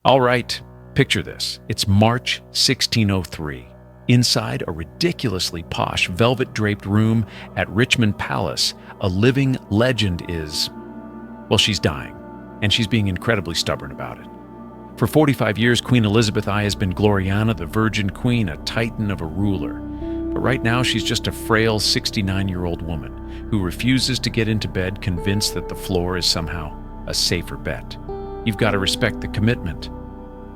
All right, picture this. It's March 1603. Inside a ridiculously posh velvet-draped room at Richmond Palace, a living legend is, well, she's dying, and she's being incredibly stubborn about it. For 45 years, Queen Elizabeth I has been Gloriana, the Virgin Queen, a titan of a ruler. But right now, she's just a frail 69-year-old woman who refuses to get into bed, convinced that the floor is somehow a safer bet. You've got to respect the commitment.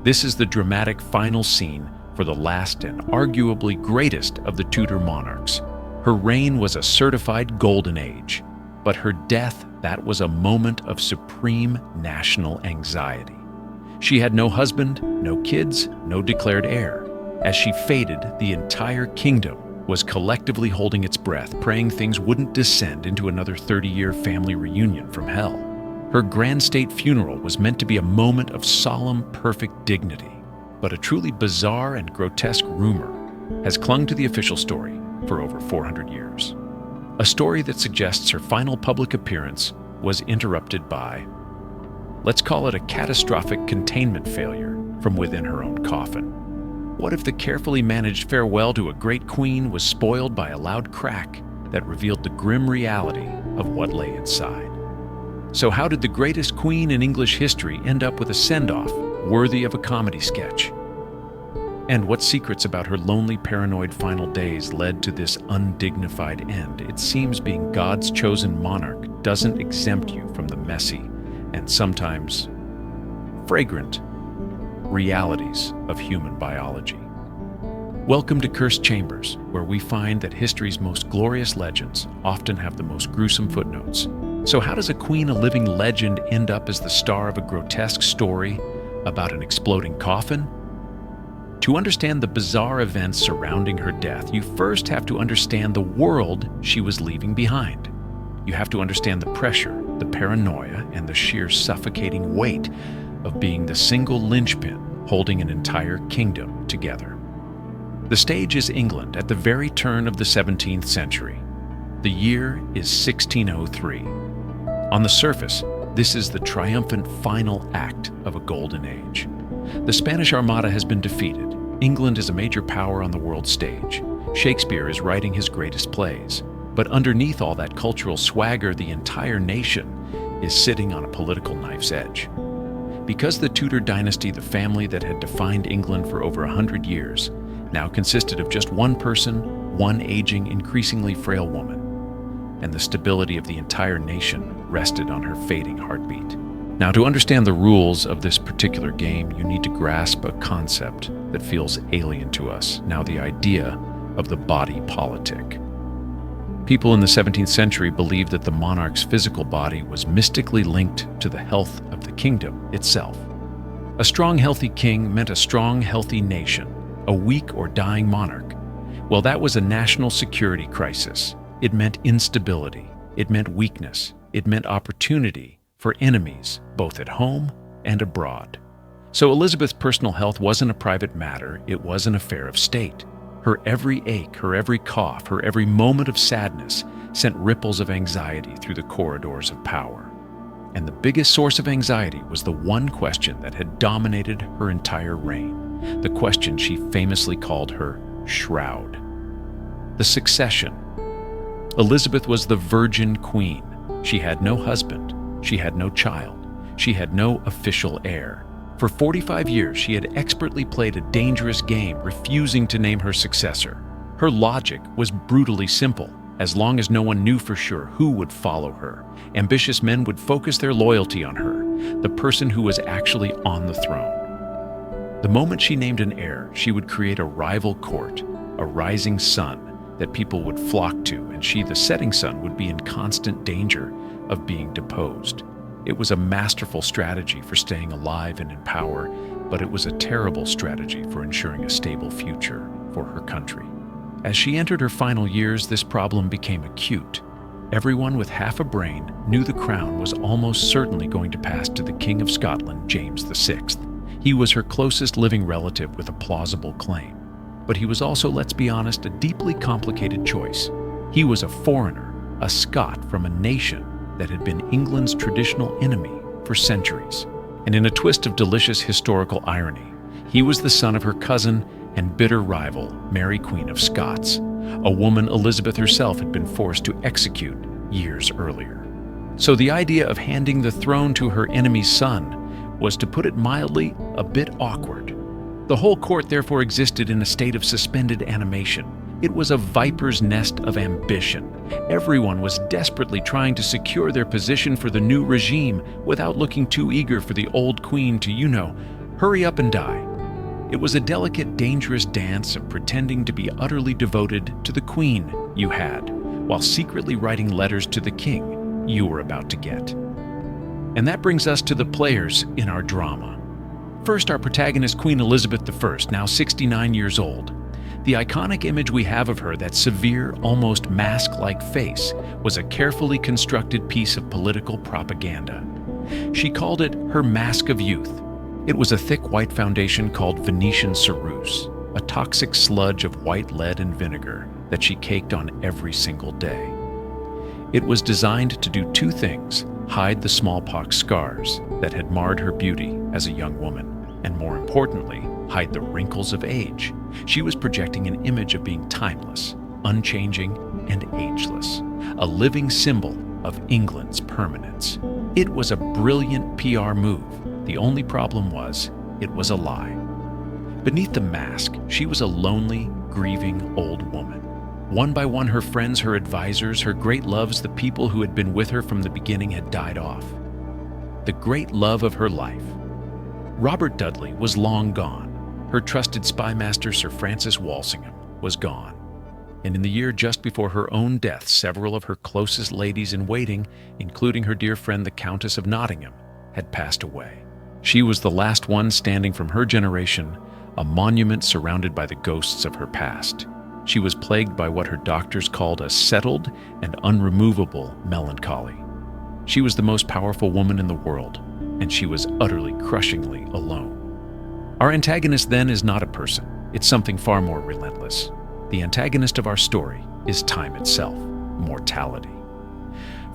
This is the dramatic final scene for the last and arguably greatest of the Tudor monarchs. Her reign was a certified golden age, but her death, that was a moment of supreme national anxiety. She had no husband, no kids, no declared heir. As she faded, the entire kingdom was collectively holding its breath, praying things wouldn't descend into another 30-year family reunion from hell. Her grand state funeral was meant to be a moment of solemn, perfect dignity, but a truly bizarre and grotesque rumor has clung to the official story for over 400 years. A story that suggests her final public appearance was interrupted by, let's call it a catastrophic containment failure from within her own coffin. What if the carefully managed farewell to a great queen was spoiled by a loud crack that revealed the grim reality of what lay inside? So how did the greatest queen in English history end up with a send-off worthy of a comedy sketch? And what secrets about her lonely, paranoid final days led to this undignified end? It seems being God's chosen monarch doesn't exempt you from the messy and sometimes fragrant realities of human biology. Welcome to Cursed Chambers, where we find that history's most glorious legends often have the most gruesome footnotes. So how does a queen, a living legend, end up as the star of a grotesque story about an exploding coffin? To understand the bizarre events surrounding her death, you first have to understand the world she was leaving behind. You have to understand the pressure, the paranoia, and the sheer suffocating weight of being the single linchpin holding an entire kingdom together. The stage is England at the very turn of the 17th century. The year is 1603. On the surface, this is the triumphant final act of a golden age. The Spanish Armada has been defeated. England is a major power on the world stage. Shakespeare is writing his greatest plays. But underneath all that cultural swagger, the entire nation is sitting on a political knife's edge. Because the Tudor dynasty, the family that had defined England for over 100 years, now consisted of just one person, one aging, increasingly frail woman, and the stability of the entire nation rested on her fading heartbeat. Now, to understand the rules of this particular game, you need to grasp a concept that feels alien to us. Now, the idea of the body politic. People in the 17th century believed that the monarch's physical body was mystically linked to the health of the kingdom itself. A strong, healthy king meant a strong, healthy nation. A weak or dying monarch, well, that was a national security crisis. It meant instability. It meant weakness. It meant opportunity for enemies, both at home and abroad. So Elizabeth's personal health wasn't a private matter. It was an affair of state. Her every ache, her every cough, her every moment of sadness sent ripples of anxiety through the corridors of power. And the biggest source of anxiety was the one question that had dominated her entire reign, the question she famously called her shroud. The succession. Elizabeth was the Virgin Queen. She had no husband. She had no child. She had no official heir. For 45 years, she had expertly played a dangerous game, refusing to name her successor. Her logic was brutally simple. As long as no one knew for sure who would follow her, ambitious men would focus their loyalty on her, the person who was actually on the throne. The moment she named an heir, she would create a rival court, a rising sun that people would flock to, and she, the setting sun, would be in constant danger of being deposed. It was a masterful strategy for staying alive and in power, but it was a terrible strategy for ensuring a stable future for her country. As she entered her final years, this problem became acute. Everyone with half a brain knew the crown was almost certainly going to pass to the King of Scotland, James VI. He was her closest living relative with a plausible claim. But he was also, let's be honest, a deeply complicated choice. He was a foreigner, a Scot from a nation that had been England's traditional enemy for centuries. And in a twist of delicious historical irony, he was the son of her cousin and bitter rival, Mary Queen of Scots, a woman Elizabeth herself had been forced to execute years earlier. So the idea of handing the throne to her enemy's son was, to put it mildly, a bit awkward. The whole court therefore existed in a state of suspended animation. It was a viper's nest of ambition. Everyone was desperately trying to secure their position for the new regime without looking too eager for the old queen to, hurry up and die. It was a delicate, dangerous dance of pretending to be utterly devoted to the queen you had, while secretly writing letters to the king you were about to get. And that brings us to the players in our drama. First, our protagonist, Queen Elizabeth I, now 69 years old. The iconic image we have of her, that severe, almost mask-like face, was a carefully constructed piece of political propaganda. She called it her mask of youth. It was a thick white foundation called Venetian ceruse, a toxic sludge of white lead and vinegar that she caked on every single day. It was designed to do two things: hide the smallpox scars that had marred her beauty as a young woman, and more importantly, hide the wrinkles of age. She was projecting an image of being timeless, unchanging, and ageless, a living symbol of England's permanence. It was a brilliant PR move. The only problem was, it was a lie. Beneath the mask, she was a lonely, grieving old woman. One by one, her friends, her advisors, her great loves, the people who had been with her from the beginning, had died off. The great love of her life, Robert Dudley, was long gone. Her trusted spymaster, Sir Francis Walsingham, was gone. And in the year just before her own death, several of her closest ladies-in-waiting, including her dear friend the Countess of Nottingham, had passed away. She was the last one standing from her generation, a monument surrounded by the ghosts of her past. She was plagued by what her doctors called a settled and unremovable melancholy. She was the most powerful woman in the world, and she was utterly, crushingly alone. Our antagonist then is not a person. It's something far more relentless. The antagonist of our story is time itself, mortality.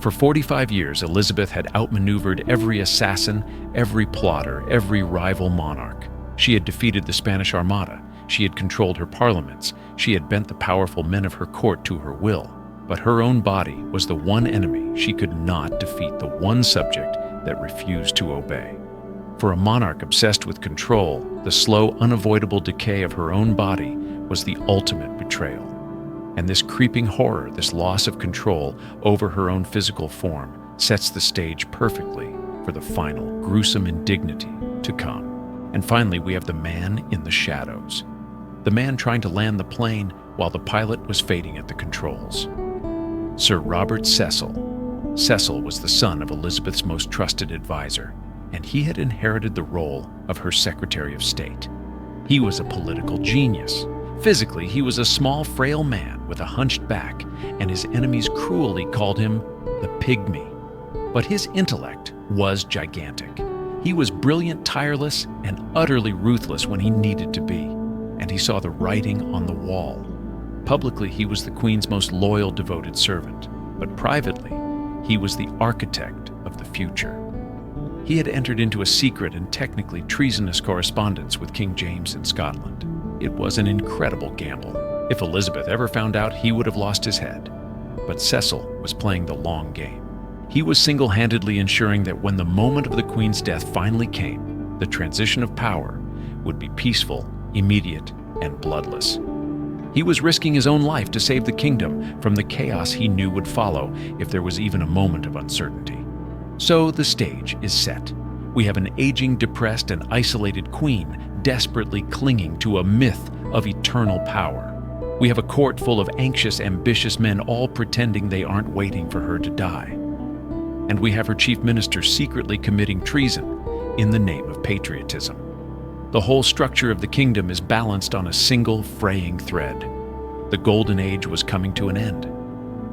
For 45 years, Elizabeth had outmaneuvered every assassin, every plotter, every rival monarch. She had defeated the Spanish Armada. She had controlled her parliaments. She had bent the powerful men of her court to her will. But her own body was the one enemy she could not defeat, the one subject that refused to obey. For a monarch obsessed with control, the slow, unavoidable decay of her own body was the ultimate betrayal. And this creeping horror, this loss of control over her own physical form, sets the stage perfectly for the final, gruesome indignity to come. And finally, we have the man in the shadows. The man trying to land the plane while the pilot was fading at the controls. Sir Robert Cecil. Cecil was the son of Elizabeth's most trusted advisor, and he had inherited the role of her Secretary of State. He was a political genius. Physically, he was a small, frail man with a hunched back, and his enemies cruelly called him the pygmy. But his intellect was gigantic. He was brilliant, tireless, and utterly ruthless when he needed to be, and he saw the writing on the wall. Publicly, he was the Queen's most loyal, devoted servant, but privately, he was the architect of the future. He had entered into a secret and technically treasonous correspondence with King James in Scotland. It was an incredible gamble. If Elizabeth ever found out, he would have lost his head. But Cecil was playing the long game. He was single-handedly ensuring that when the moment of the Queen's death finally came, the transition of power would be peaceful, immediate, and bloodless. He was risking his own life to save the kingdom from the chaos he knew would follow if there was even a moment of uncertainty. So the stage is set. We have an aging, depressed, and isolated queen desperately clinging to a myth of eternal power. We have a court full of anxious, ambitious men all pretending they aren't waiting for her to die. And we have her chief minister secretly committing treason in the name of patriotism. The whole structure of the kingdom is balanced on a single fraying thread. The golden age was coming to an end.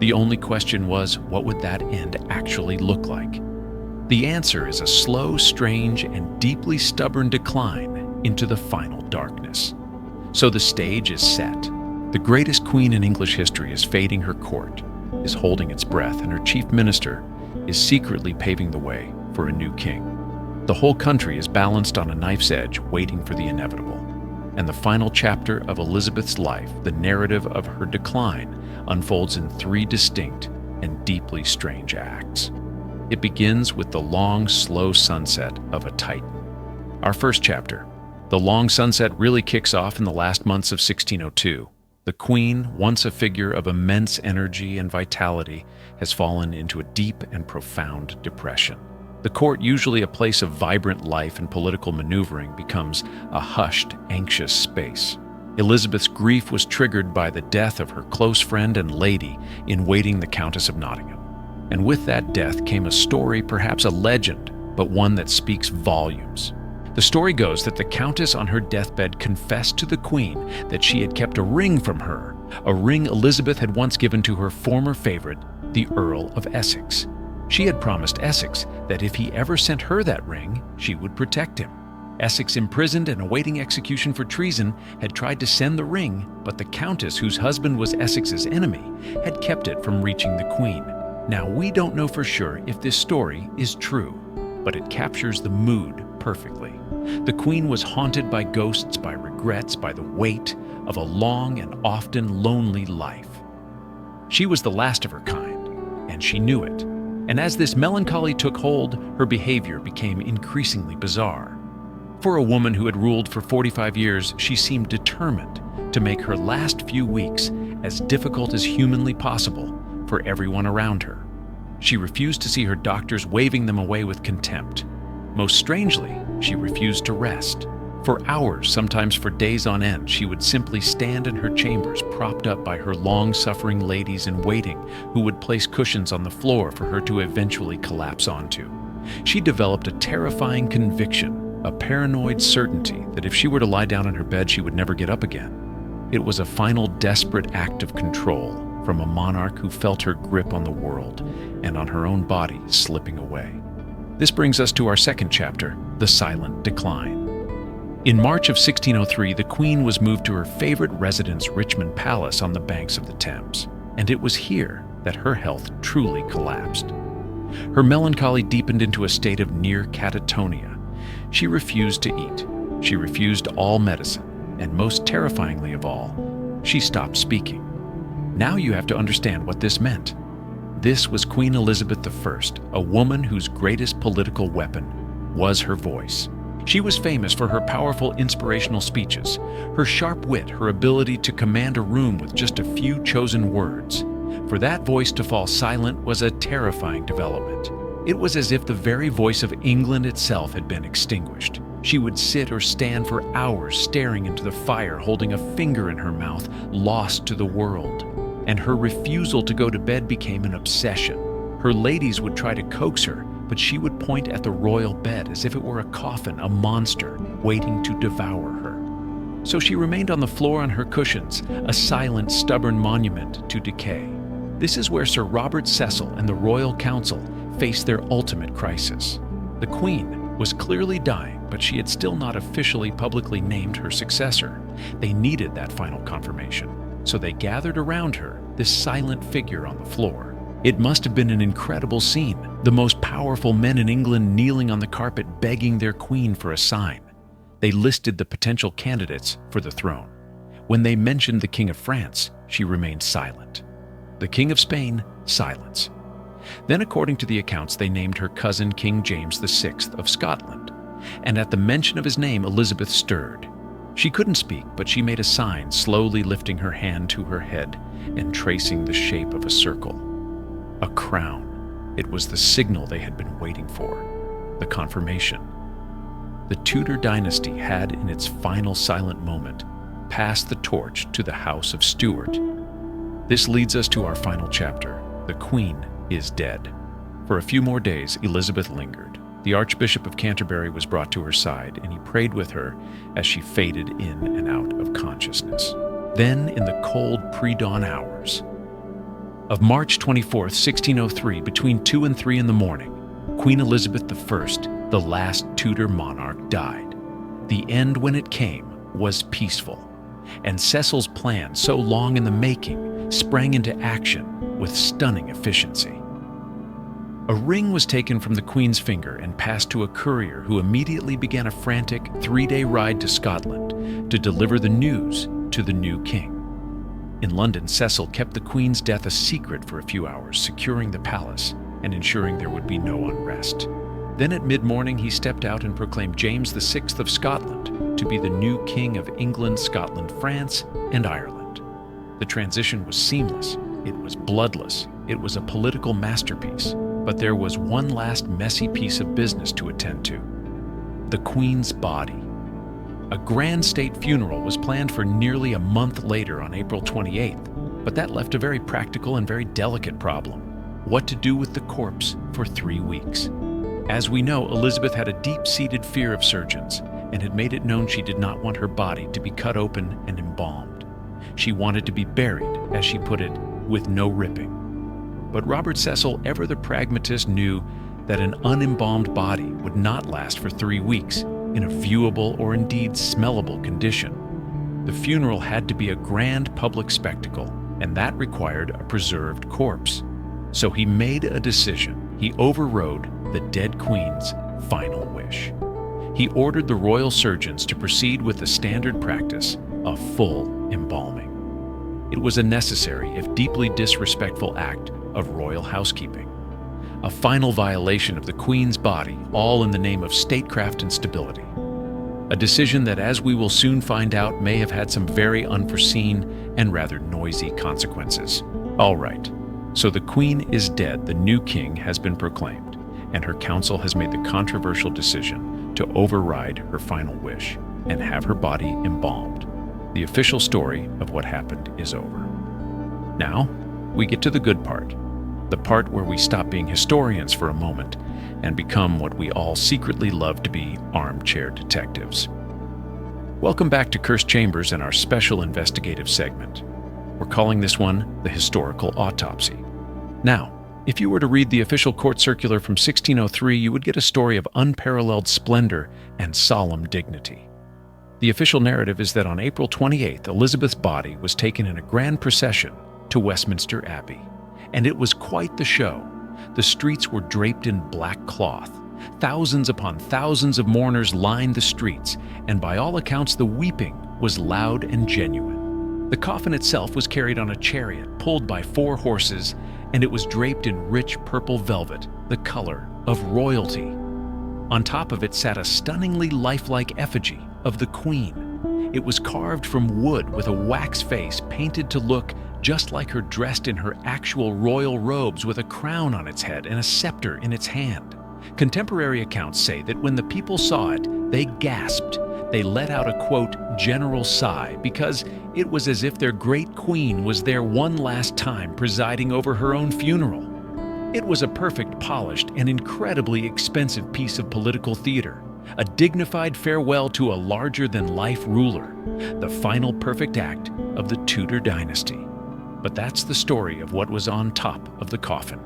The only question was, what would that end actually look like? The answer is a slow, strange, and deeply stubborn decline into the final darkness. So the stage is set. The greatest queen in English history is fading, her court is holding its breath, and her chief minister is secretly paving the way for a new king. The whole country is balanced on a knife's edge, waiting for the inevitable. And the final chapter of Elizabeth's life, the narrative of her decline, unfolds in three distinct and deeply strange acts. It begins with the long, slow sunset of a Titan. Our first chapter. The long sunset really kicks off in the last months of 1602. The Queen, once a figure of immense energy and vitality, has fallen into a deep and profound depression. The court, usually a place of vibrant life and political maneuvering, becomes a hushed, anxious space. Elizabeth's grief was triggered by the death of her close friend and lady-in-waiting, the Countess of Nottingham. And with that death came a story, perhaps a legend, but one that speaks volumes. The story goes that the Countess on her deathbed confessed to the Queen that she had kept a ring from her, a ring Elizabeth had once given to her former favorite, the Earl of Essex. She had promised Essex that if he ever sent her that ring, she would protect him. Essex, imprisoned and awaiting execution for treason, had tried to send the ring, but the Countess, whose husband was Essex's enemy, had kept it from reaching the Queen. Now, we don't know for sure if this story is true, but it captures the mood perfectly. The Queen was haunted by ghosts, by regrets, by the weight of a long and often lonely life. She was the last of her kind, and she knew it. And as this melancholy took hold, her behavior became increasingly bizarre. For a woman who had ruled for 45 years, she seemed determined to make her last few weeks as difficult as humanly possible for everyone around her. She refused to see her doctors waving them away with contempt. Most strangely, she refused to rest. For hours, sometimes for days on end, she would simply stand in her chambers, propped up by her long-suffering ladies-in-waiting, who would place cushions on the floor for her to eventually collapse onto. She developed a terrifying conviction, a paranoid certainty that if she were to lie down in her bed, she would never get up again. It was a final desperate act of control from a monarch who felt her grip on the world and on her own body slipping away. This brings us to our second chapter, the silent decline. In March of 1603, the Queen was moved to her favorite residence, Richmond Palace, on the banks of the Thames, and it was here that her health truly collapsed. Her melancholy deepened into a state of near catatonia. She refused to eat. She refused all medicine, and most terrifyingly of all, she stopped speaking. Now you have to understand what this meant. This was Queen Elizabeth I, a woman whose greatest political weapon was her voice. She was famous for her powerful inspirational speeches, her sharp wit, her ability to command a room with just a few chosen words. For that voice to fall silent was a terrifying development. It was as if the very voice of England itself had been extinguished. She would sit or stand for hours staring into the fire, holding a finger in her mouth, lost to the world. And her refusal to go to bed became an obsession. Her ladies would try to coax her, but she would point at the royal bed as if it were a coffin, a monster, waiting to devour her. So she remained on the floor on her cushions, a silent, stubborn monument to decay. This is where Sir Robert Cecil and the Royal Council faced their ultimate crisis. The Queen was clearly dying, but she had still not officially publicly named her successor. They needed that final confirmation, so they gathered around her, this silent figure on the floor. It must have been an incredible scene, the most powerful men in England kneeling on the carpet begging their queen for a sign. They listed the potential candidates for the throne. When they mentioned the King of France, she remained silent. The King of Spain, silence. Then, according to the accounts, they named her cousin King James VI of Scotland, and at the mention of his name, Elizabeth stirred. She couldn't speak, but she made a sign, slowly lifting her hand to her head and tracing the shape of a circle. A crown. It was the signal they had been waiting for, the confirmation. The Tudor dynasty had, in its final silent moment, passed the torch to the House of Stuart. This leads us to our final chapter. The Queen is dead. For a few more days, Elizabeth lingered. The Archbishop of Canterbury was brought to her side, and he prayed with her as she faded in and out of consciousness. Then, in the cold pre-dawn hours of March 24, 1603, between 2 and 3 in the morning, Queen Elizabeth I, the last Tudor monarch, died. The end, when it came, was peaceful, and Cecil's plan, so long in the making, sprang into action with stunning efficiency. A ring was taken from the Queen's finger and passed to a courier who immediately began a frantic 3-day ride to Scotland to deliver the news to the new king. In London, Cecil kept the Queen's death a secret for a few hours, securing the palace and ensuring there would be no unrest. Then at mid-morning, he stepped out and proclaimed James VI of Scotland to be the new King of England, Scotland, France, and Ireland. The transition was seamless, it was bloodless, it was a political masterpiece. But there was one last messy piece of business to attend to: the Queen's body. A grand state funeral was planned for nearly a month later on April 28th, but that left a very practical and very delicate problem: what to do with the corpse for 3 weeks. As we know, Elizabeth had a deep-seated fear of surgeons and had made it known she did not want her body to be cut open and embalmed. She wanted to be buried, as she put it, with no ripping. But Robert Cecil, ever the pragmatist, knew that an unembalmed body would not last for 3 weeks in a viewable or indeed smellable condition. The funeral had to be a grand public spectacle, and that required a preserved corpse. So he made a decision. He overrode the dead Queen's final wish. He ordered the royal surgeons to proceed with the standard practice of full embalming. It was a necessary, if deeply disrespectful, act of royal housekeeping. A final violation of the Queen's body, all in the name of statecraft and stability. A decision that, as we will soon find out, may have had some very unforeseen and rather noisy consequences. All right, so the Queen is dead, the new king has been proclaimed, and her council has made the controversial decision to override her final wish and have her body embalmed. The official story of what happened is over. Now, we get to the good part, the part where we stop being historians for a moment and become what we all secretly love to be: armchair detectives. Welcome back to Cursed Chambers and our special investigative segment. We're calling this one the Historical Autopsy. Now, if you were to read the official court circular from 1603, you would get a story of unparalleled splendor and solemn dignity. The official narrative is that on April 28th, Elizabeth's body was taken in a grand procession to Westminster Abbey, and it was quite the show. The streets were draped in black cloth. Thousands upon thousands of mourners lined the streets, and by all accounts the weeping was loud and genuine. The coffin itself was carried on a chariot pulled by 4 horses, and it was draped in rich purple velvet, the color of royalty. On top of it sat a stunningly lifelike effigy of the Queen. It was carved from wood with a wax face painted to look just like her, dressed in her actual royal robes with a crown on its head and a scepter in its hand. Contemporary accounts say that when the people saw it, they gasped. They let out a, quote, general sigh, because it was as if their great queen was there one last time presiding over her own funeral. It was a perfect, polished, and incredibly expensive piece of political theater, a dignified farewell to a larger-than-life ruler, the final perfect act of the Tudor dynasty. But that's the story of what was on top of the coffin.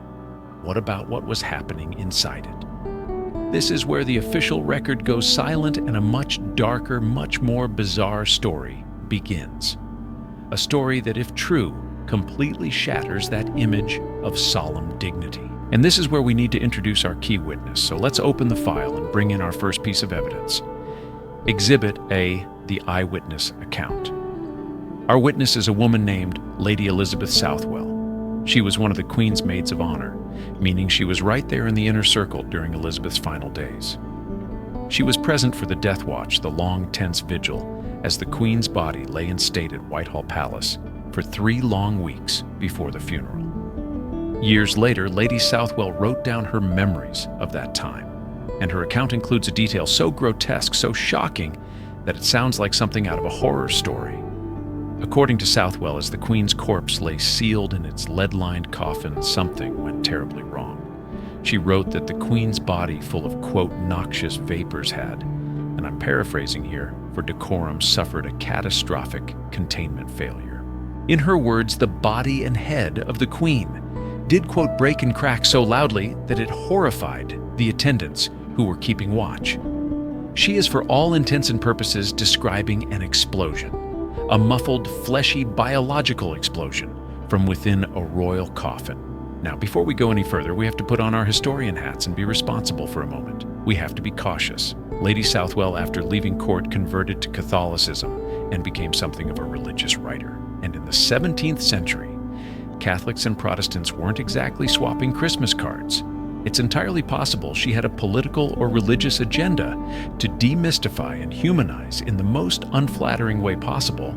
What about what was happening inside it? This is where the official record goes silent and a much darker, much more bizarre story begins. A story that, if true, completely shatters that image of solemn dignity. And this is where we need to introduce our key witness. So let's open the file and bring in our first piece of evidence. Exhibit A, the eyewitness account. Our witness is a woman named Lady Elizabeth Southwell. She was one of the Queen's maids of honor, meaning she was right there in the inner circle during Elizabeth's final days. She was present for the death watch, the long, tense vigil, as the Queen's body lay in state at Whitehall Palace for 3 long weeks before the funeral. Years later, Lady Southwell wrote down her memories of that time, and her account includes a detail so grotesque, so shocking, that it sounds like something out of a horror story. According to Southwell, as the Queen's corpse lay sealed in its lead-lined coffin, something went terribly wrong. She wrote that the Queen's body, full of, quote, noxious vapours had, and I'm paraphrasing here, for decorum, suffered a catastrophic containment failure. In her words, the body and head of the Queen did, quote, break and crack so loudly that it horrified the attendants who were keeping watch. She is, for all intents and purposes, describing an explosion. A muffled, fleshy, biological explosion from within a royal coffin. Now, before we go any further, we have to put on our historian hats and be responsible for a moment. We have to be cautious. Lady Southwell, after leaving court, converted to Catholicism and became something of a religious writer. And in the 17th century, Catholics and Protestants weren't exactly swapping Christmas cards. It's entirely possible she had a political or religious agenda to demystify and humanize, in the most unflattering way possible,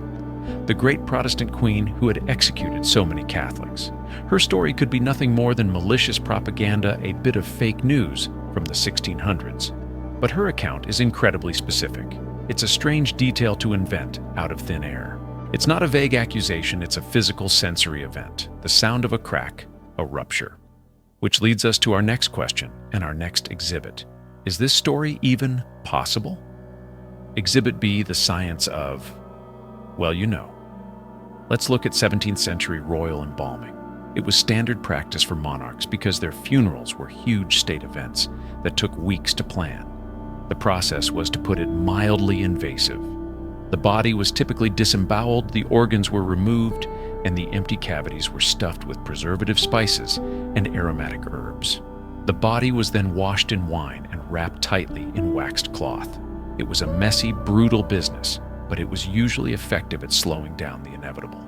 the great Protestant queen who had executed so many Catholics. Her story could be nothing more than malicious propaganda, a bit of fake news from the 1600s. But her account is incredibly specific. It's a strange detail to invent out of thin air. It's not a vague accusation, it's a physical sensory event, the sound of a crack, a rupture. Which leads us to our next question and our next exhibit. Is this story even possible? Exhibit B, the science of, well, you know. Let's look at 17th century royal embalming. It was standard practice for monarchs because their funerals were huge state events that took weeks to plan. The process was, to put it mildly, invasive. The body was typically disemboweled, the organs were removed, and the empty cavities were stuffed with preservative spices and aromatic herbs. The body was then washed in wine and wrapped tightly in waxed cloth. It was a messy, brutal business, but it was usually effective at slowing down the inevitable.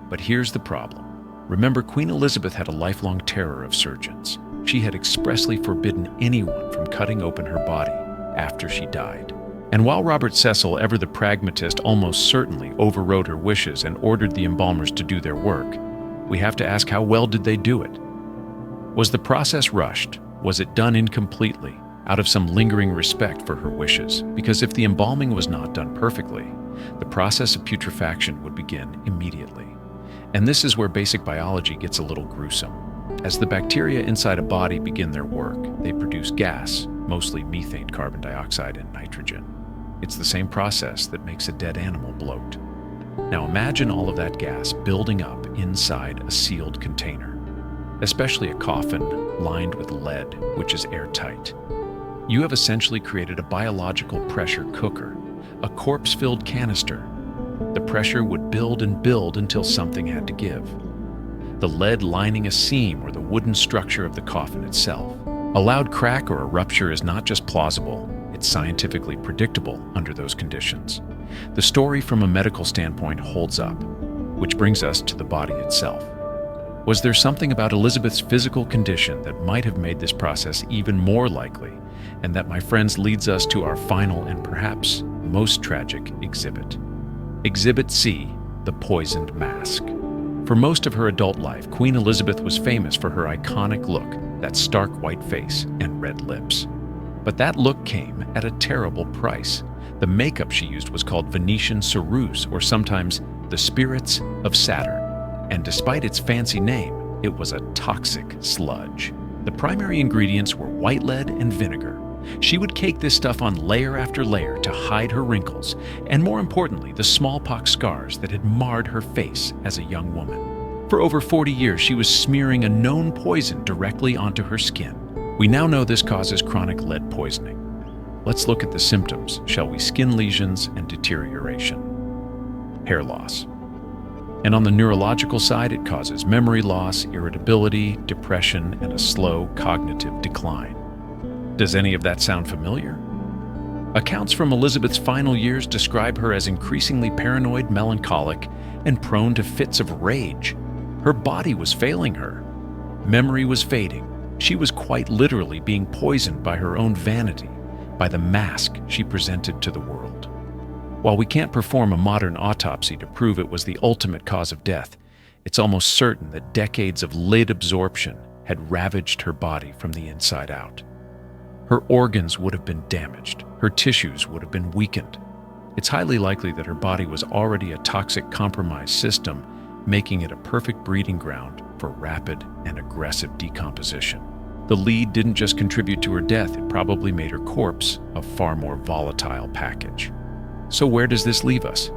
But here's the problem. Remember, Queen Elizabeth had a lifelong terror of surgeons. She had expressly forbidden anyone from cutting open her body after she died. And while Robert Cecil, ever the pragmatist, almost certainly overrode her wishes and ordered the embalmers to do their work, we have to ask, how well did they do it? Was the process rushed? Was it done incompletely, out of some lingering respect for her wishes? Because if the embalming was not done perfectly, the process of putrefaction would begin immediately. And this is where basic biology gets a little gruesome. As the bacteria inside a body begin their work, they produce gas, mostly methane, carbon dioxide, and nitrogen. It's the same process that makes a dead animal bloat. Now imagine all of that gas building up inside a sealed container, especially a coffin lined with lead, which is airtight. You have essentially created a biological pressure cooker, a corpse-filled canister. The pressure would build and build until something had to give. The lead lining a seam or the wooden structure of the coffin itself. A loud crack or a rupture is not just plausible, it's scientifically predictable under those conditions. The story from a medical standpoint holds up, which brings us to the body itself. Was there something about Elizabeth's physical condition that might have made this process even more likely? And that, my friends, leads us to our final and perhaps most tragic exhibit. Exhibit C, the poisoned mask. For most of her adult life, Queen Elizabeth was famous for her iconic look, that stark white face and red lips. But that look came at a terrible price. The makeup she used was called Venetian ceruse, or sometimes the spirits of Saturn. And despite its fancy name, it was a toxic sludge. The primary ingredients were white lead and vinegar. She would cake this stuff on layer after layer to hide her wrinkles, and more importantly, the smallpox scars that had marred her face as a young woman. For over 40 years, she was smearing a known poison directly onto her skin. We now know this causes chronic lead poisoning. Let's look at the symptoms, shall we? Skin lesions and deterioration. Hair loss. And on the neurological side, it causes memory loss, irritability, depression, and a slow cognitive decline. Does any of that sound familiar? Accounts from Elizabeth's final years describe her as increasingly paranoid, melancholic, and prone to fits of rage. Her body was failing her. Memory was fading. She was quite literally being poisoned by her own vanity, by the mask she presented to the world. While we can't perform a modern autopsy to prove it was the ultimate cause of death, it's almost certain that decades of lid absorption had ravaged her body from the inside out. Her organs would have been damaged. Her tissues would have been weakened. It's highly likely that her body was already a toxic, compromised system, making it a perfect breeding ground for rapid and aggressive decomposition. The lead didn't just contribute to her death, it probably made her corpse a far more volatile package. So where does this leave us?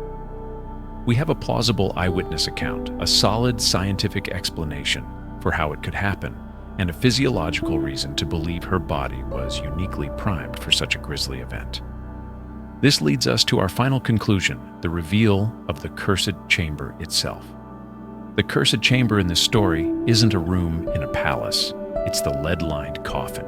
We have a plausible eyewitness account, a solid scientific explanation for how it could happen, and a physiological reason to believe her body was uniquely primed for such a grisly event. This leads us to our final conclusion, the reveal of the cursed chamber itself. The cursed chamber in this story isn't a room in a palace. It's the lead-lined coffin.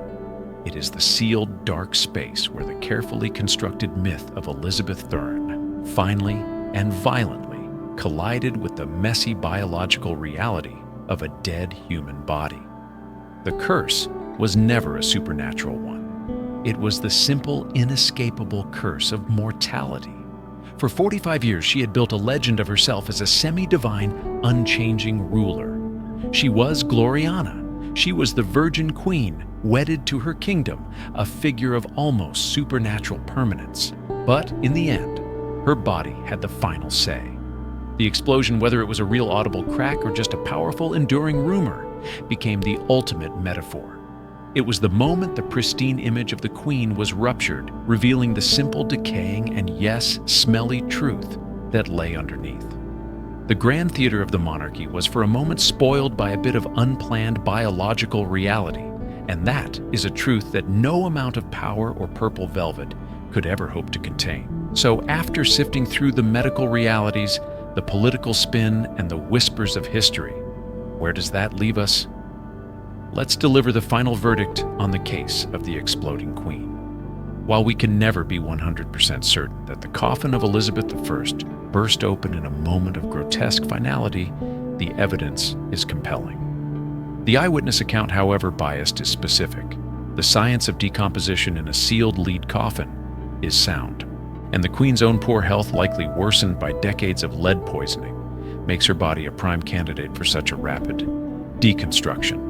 It is the sealed, dark space where the carefully constructed myth of Elizabeth Thurn finally and violently collided with the messy biological reality of a dead human body. The curse was never a supernatural one. It was the simple, inescapable curse of mortality. For 45 years, she had built a legend of herself as a semi-divine, unchanging ruler. She was Gloriana. She was the Virgin Queen, wedded to her kingdom, a figure of almost supernatural permanence. But in the end, her body had the final say. The explosion, whether it was a real audible crack or just a powerful, enduring rumor, became the ultimate metaphor. It was the moment the pristine image of the Queen was ruptured, revealing the simple, decaying, and yes, smelly truth that lay underneath. The grand theater of the monarchy was for a moment spoiled by a bit of unplanned biological reality, and that is a truth that no amount of power or purple velvet could ever hope to contain. So after sifting through the medical realities, the political spin, and the whispers of history, where does that leave us? Let's deliver the final verdict on the case of the exploding Queen. While we can never be 100% certain that the coffin of Elizabeth I burst open in a moment of grotesque finality, the evidence is compelling. The eyewitness account, however biased, is specific. The science of decomposition in a sealed lead coffin is sound, and the Queen's own poor health, likely worsened by decades of lead poisoning, makes her body a prime candidate for such a rapid deconstruction.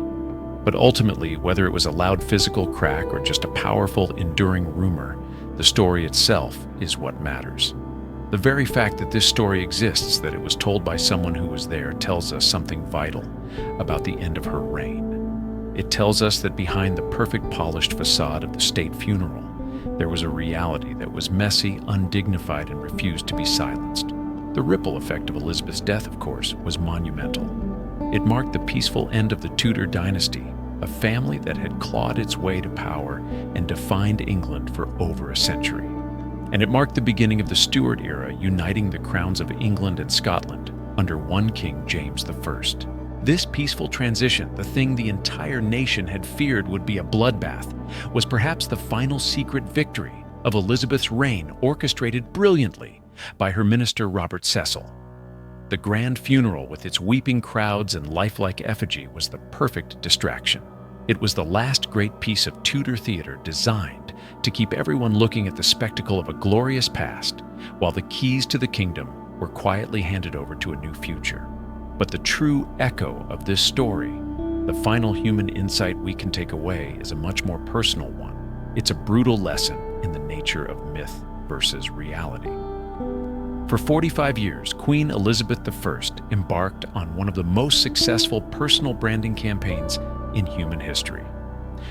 But ultimately, whether it was a loud physical crack or just a powerful, enduring rumor, the story itself is what matters. The very fact that this story exists, that it was told by someone who was there, tells us something vital about the end of her reign. It tells us that behind the perfect polished facade of the state funeral, there was a reality that was messy, undignified, and refused to be silenced. The ripple effect of Elizabeth's death, of course, was monumental. It marked the peaceful end of the Tudor dynasty, a family that had clawed its way to power and defined England for over a century. And it marked the beginning of the Stuart era, uniting the crowns of England and Scotland under one King, James I. This peaceful transition, the thing the entire nation had feared would be a bloodbath, was perhaps the final secret victory of Elizabeth's reign, orchestrated brilliantly by her minister Robert Cecil. The grand funeral with its weeping crowds and lifelike effigy was the perfect distraction. It was the last great piece of Tudor theater designed to keep everyone looking at the spectacle of a glorious past, while the keys to the kingdom were quietly handed over to a new future. But the true echo of this story, the final human insight we can take away, is a much more personal one. It's a brutal lesson in the nature of myth versus reality. For 45 years, Queen Elizabeth I embarked on one of the most successful personal branding campaigns in human history.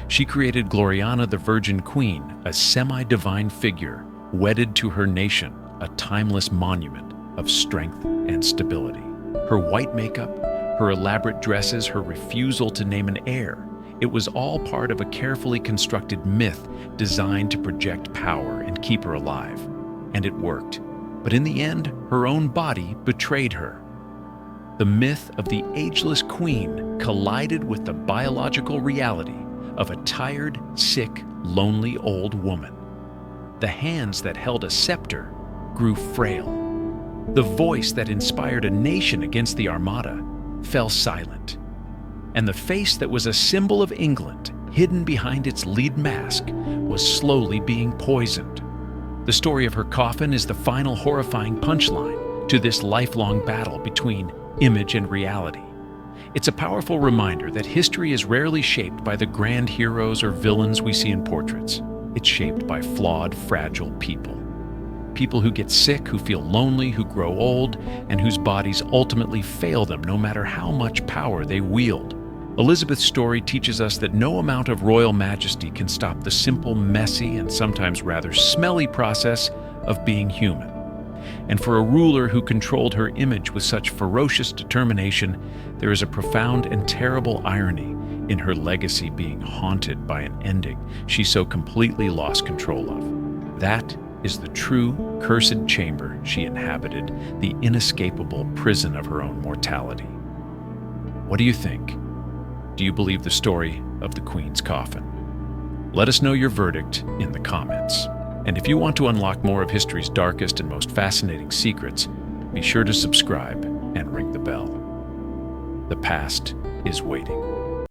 She created Gloriana the Virgin Queen, a semi-divine figure wedded to her nation, a timeless monument of strength and stability. Her white makeup, her elaborate dresses, her refusal to name an heir, it was all part of a carefully constructed myth designed to project power and keep her alive. And it worked. But in the end, her own body betrayed her. The myth of the ageless queen collided with the biological reality of a tired, sick, lonely old woman. The hands that held a scepter grew frail. The voice that inspired a nation against the Armada fell silent. And the face that was a symbol of England, hidden behind its lead mask, was slowly being poisoned. The story of her coffin is the final horrifying punchline to this lifelong battle between image and reality. It's a powerful reminder that history is rarely shaped by the grand heroes or villains we see in portraits. It's shaped by flawed, fragile people. People who get sick, who feel lonely, who grow old, and whose bodies ultimately fail them no matter how much power they wield. Elizabeth's story teaches us that no amount of royal majesty can stop the simple, messy, and sometimes rather smelly process of being human. And for a ruler who controlled her image with such ferocious determination, there is a profound and terrible irony in her legacy being haunted by an ending she so completely lost control of. That is the true, cursed chamber she inhabited, the inescapable prison of her own mortality. What do you think? Do you believe the story of the Queen's coffin? Let us know your verdict in the comments. And if you want to unlock more of history's darkest and most fascinating secrets, be sure to subscribe and ring the bell. The past is waiting.